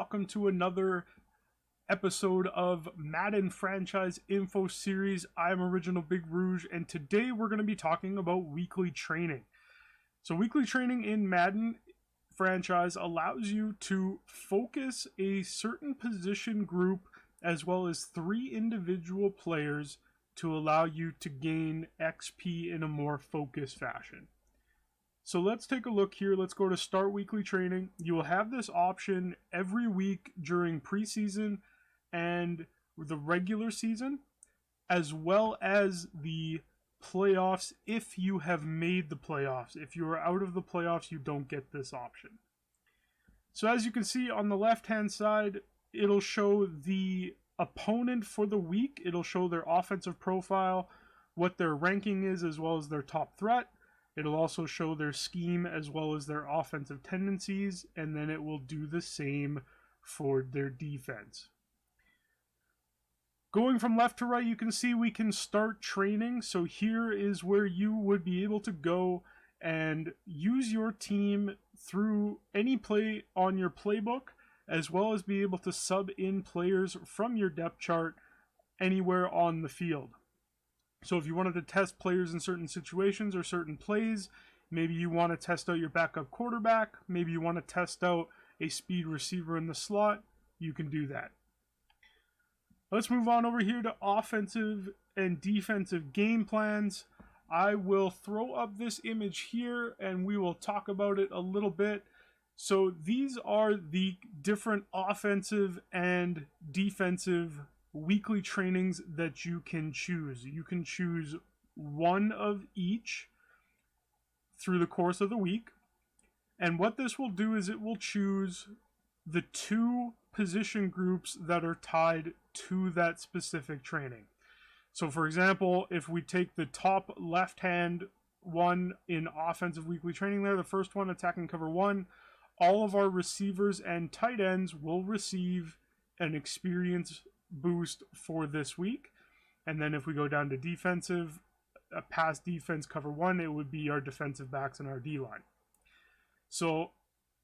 welcome to another episode of Madden Franchise Info Series. I'm Original Big Rouge, and today we're going to be talking about weekly training. So weekly training in Madden Franchise allows you to focus a certain position group as well as 3 individual players to allow you to gain XP in a more focused fashion. So let's take a look here. Let's go to Start Weekly Training. You will have this option every week during preseason and the regular season, as well as the playoffs if you have made the playoffs. If you are out of the playoffs, you don't get this option. So as you can see on the left-hand side, it'll show the opponent for the week. It'll show their offensive profile, what their ranking is, as well as their top threat. It'll also show their scheme as well as their offensive tendencies, and then it will do the same for their defense. Going from left to right, you can see we can start training. So here is where you would be able to go and use your team through any play on your playbook, as well as be able to sub in players from your depth chart anywhere on the field. So if you wanted to test players in certain situations or certain plays, maybe you want to test out your backup quarterback, maybe you want to test out a speed receiver in the slot, you can do that. Let's move on over here to offensive and defensive game plans. I will throw up this image here and we will talk about it a little bit. So these are the different offensive and defensive weekly trainings that you can choose. You can choose one of each through the course of the week. And what this will do is it will choose the 2 position groups that are tied to that specific training. So for example, if we take the top left-hand one in offensive weekly training there, the first one, attacking cover 1, all of our receivers and tight ends will receive an experience boost for this week. And then if we go down to defensive, a pass defense cover 1, it would be our defensive backs and our D-line. So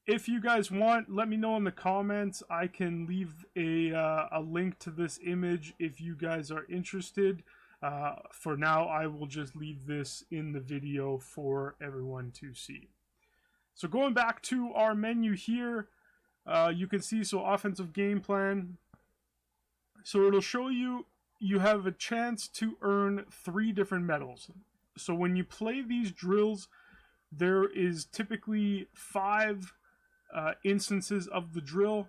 if you guys want, let me know in the comments. I can leave a link to this image if you guys are interested. For now, I will just leave this in the video for everyone to see. So going back to our menu here, you can see, so offensive game plan. So it'll show you have a chance to earn 3 different medals. So when you play these drills, there is typically 5 instances of the drill.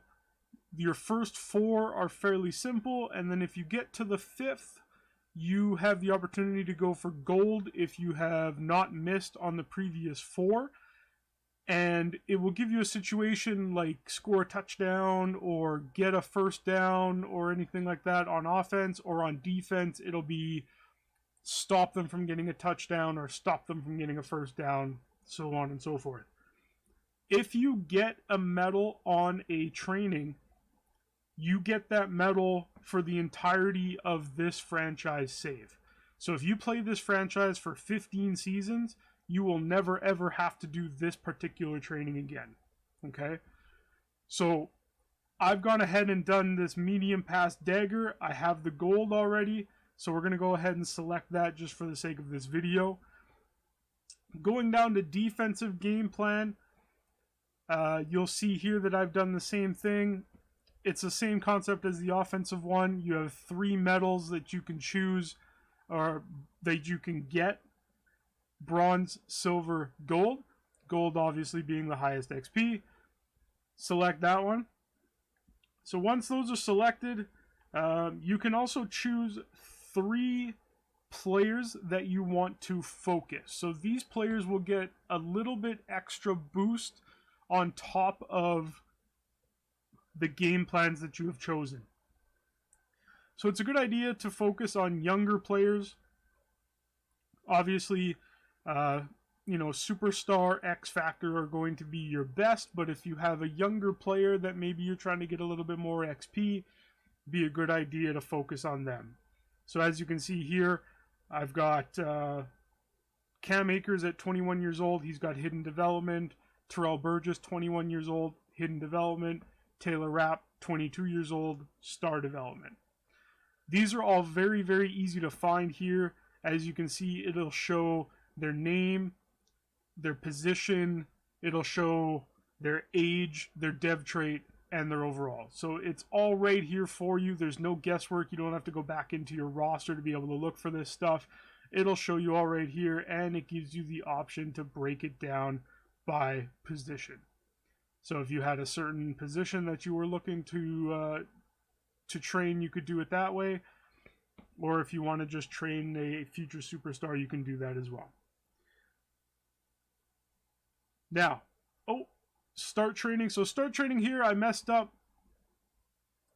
Your first 4 are fairly simple, and then if you get to the 5th, you have the opportunity to go for gold if you have not missed on the previous 4. And it will give you a situation like score a touchdown or get a first down or anything like that on offense, or on defense it'll be stop them from getting a touchdown or stop them from getting a first down, so on and so forth. If you get a medal on a training, you get that medal for the entirety of this franchise save. So if you play this franchise for 15 seasons, you will never ever have to do this particular training again. Okay? So I've gone ahead and done this medium pass dagger. I have the gold already, so we're going to go ahead and select that just for the sake of this video. Going down to defensive game plan, you'll see here that I've done the same thing. It's the same concept as the offensive one. You have 3 medals that you can choose, or that you can get. Bronze, silver, gold. Gold obviously being the highest XP. Select that one. So once those are selected, you can also choose 3 players that you want to focus. So these players will get a little bit extra boost on top of the game plans that you have chosen. So it's a good idea to focus on younger players. Obviously, superstar, X Factor are going to be your best, but if you have a younger player that maybe you're trying to get a little bit more XP, be a good idea to focus on them. So as you can see here, I've got Cam Akers at 21 years old. He's got hidden development. Terrell Burgess, 21 years old, hidden development. Taylor Rapp, 22 years old, star development. These are all very, very easy to find here. As you can see, it'll show their name, their position, it'll show their age, their dev trait, and their overall. So it's all right here for you. There's no guesswork. You don't have to go back into your roster to be able to look for this stuff. It'll show you all right here, and it gives you the option to break it down by position. So if you had a certain position that you were looking to train, you could do it that way. Or if you want to just train a future superstar, you can do that as well. Now, start training. So start training here, I messed up.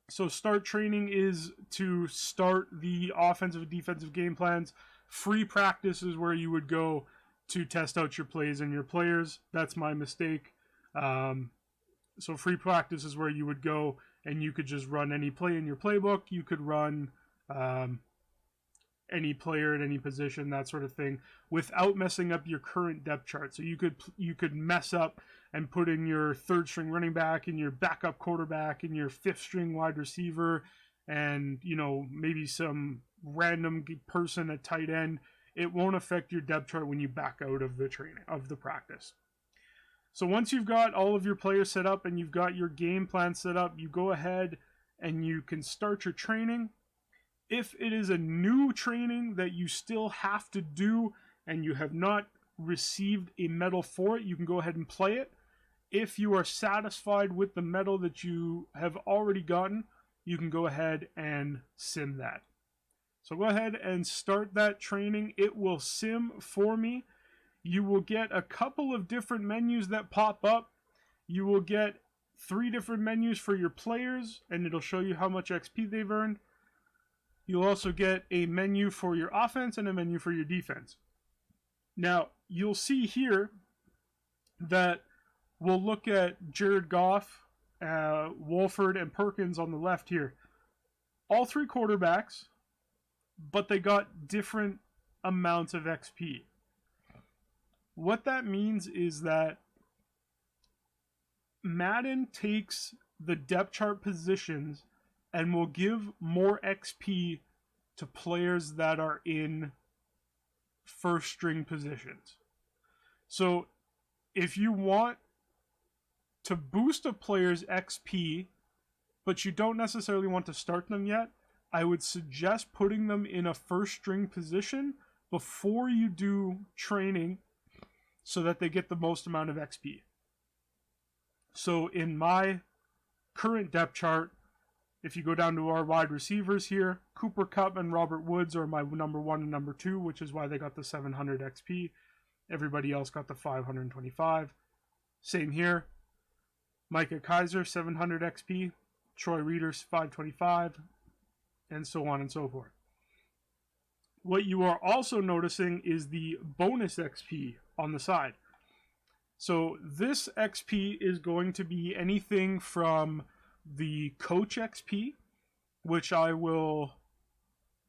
So start training is to start the offensive and defensive game plans. Free practice is where you would go to test out your plays and your players. That's my mistake. So free practice is where you would go and you could just run any play in your playbook. You could run any player at any position, that sort of thing, without messing up your current depth chart. So you could mess up and put in your third string running back and your backup quarterback and your fifth string wide receiver and, you know, maybe some random person at tight end. It won't affect your depth chart when you back out of the training, of the practice. So once you've got all of your players set up and you've got your game plan set up, you go ahead and you can start your training. If it is a new training that you still have to do and you have not received a medal for it, you can go ahead and play it. If you are satisfied with the medal that you have already gotten, you can go ahead and sim that. So go ahead and start that training. It will sim for me. You will get a couple of different menus that pop up. You will get 3 different menus for your players, and it'll show you how much XP they've earned. You'll also get a menu for your offense and a menu for your defense. Now, you'll see here that we'll look at Jared Goff, Wolford, and Perkins on the left here. All 3 quarterbacks, but they got different amounts of XP. What that means is that Madden takes the depth chart positions and will give more XP to players that are in first string positions. So if you want to boost a player's XP, but you don't necessarily want to start them yet, I would suggest putting them in a first string position before you do training so that they get the most amount of XP. So in my current depth chart, if you go down to our wide receivers here, Cooper Kupp and Robert Woods are my number 1 and number 2, which is why they got the 700 XP. Everybody else got the 525. Same here. Micah Kaiser, 700 XP. Troy Readers, 525. And so on and so forth. What you are also noticing is the bonus XP on the side. So this XP is going to be anything from the coach XP, which I will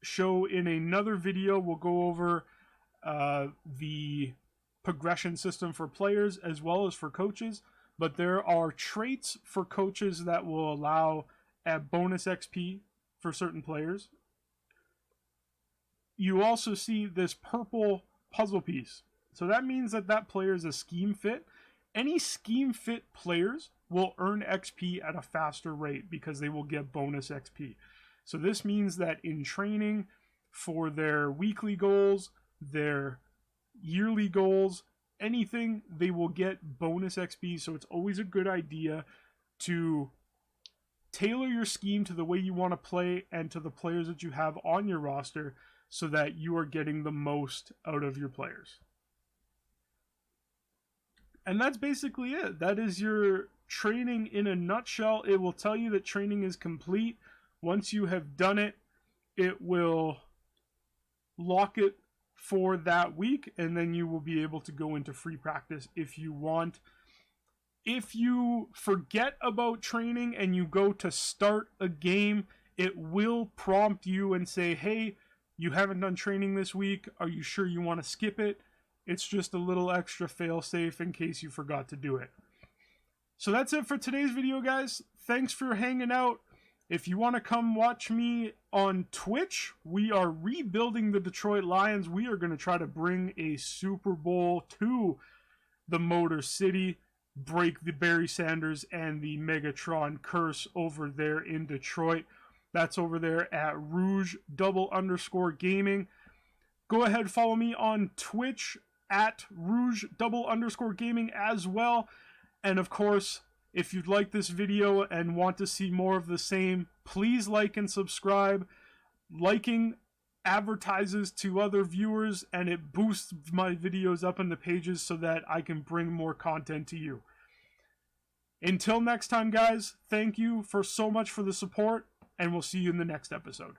show in another video. We'll go over the progression system for players as well as for coaches, but there are traits for coaches that will allow a bonus XP for certain players. You also see this purple puzzle piece. So that means that that player is a scheme fit. Any scheme fit players will earn XP at a faster rate because they will get bonus XP. So this means that in training for their weekly goals, their yearly goals, anything, they will get bonus XP. So it's always a good idea to tailor your scheme to the way you want to play and to the players that you have on your roster so that you are getting the most out of your players. And that's basically it. That is your training in a nutshell. It will tell you that training is complete. Once you have done it, it will lock it for that week, and then you will be able to go into free practice if you want. If you forget about training and you go to start a game, it will prompt you and say, hey, you haven't done training this week. Are you sure you want to skip it? It's just a little extra fail-safe in case you forgot to do it. So that's it for today's video, guys. Thanks for hanging out. If you want to come watch me on Twitch, we are rebuilding the Detroit Lions. We are going to try to bring a Super Bowl to the Motor City, break the Barry Sanders and the Megatron curse over there in Detroit. That's over there at Rouge_Gaming. Go ahead, follow me on Twitch at Rouge_Gaming as well. And of course, if you'd like this video and want to see more of the same, please like and subscribe. Liking advertises to other viewers and it boosts my videos up in the pages so that I can bring more content to you. Until next time, guys, thank you for so much for the support, and we'll see you in the next episode.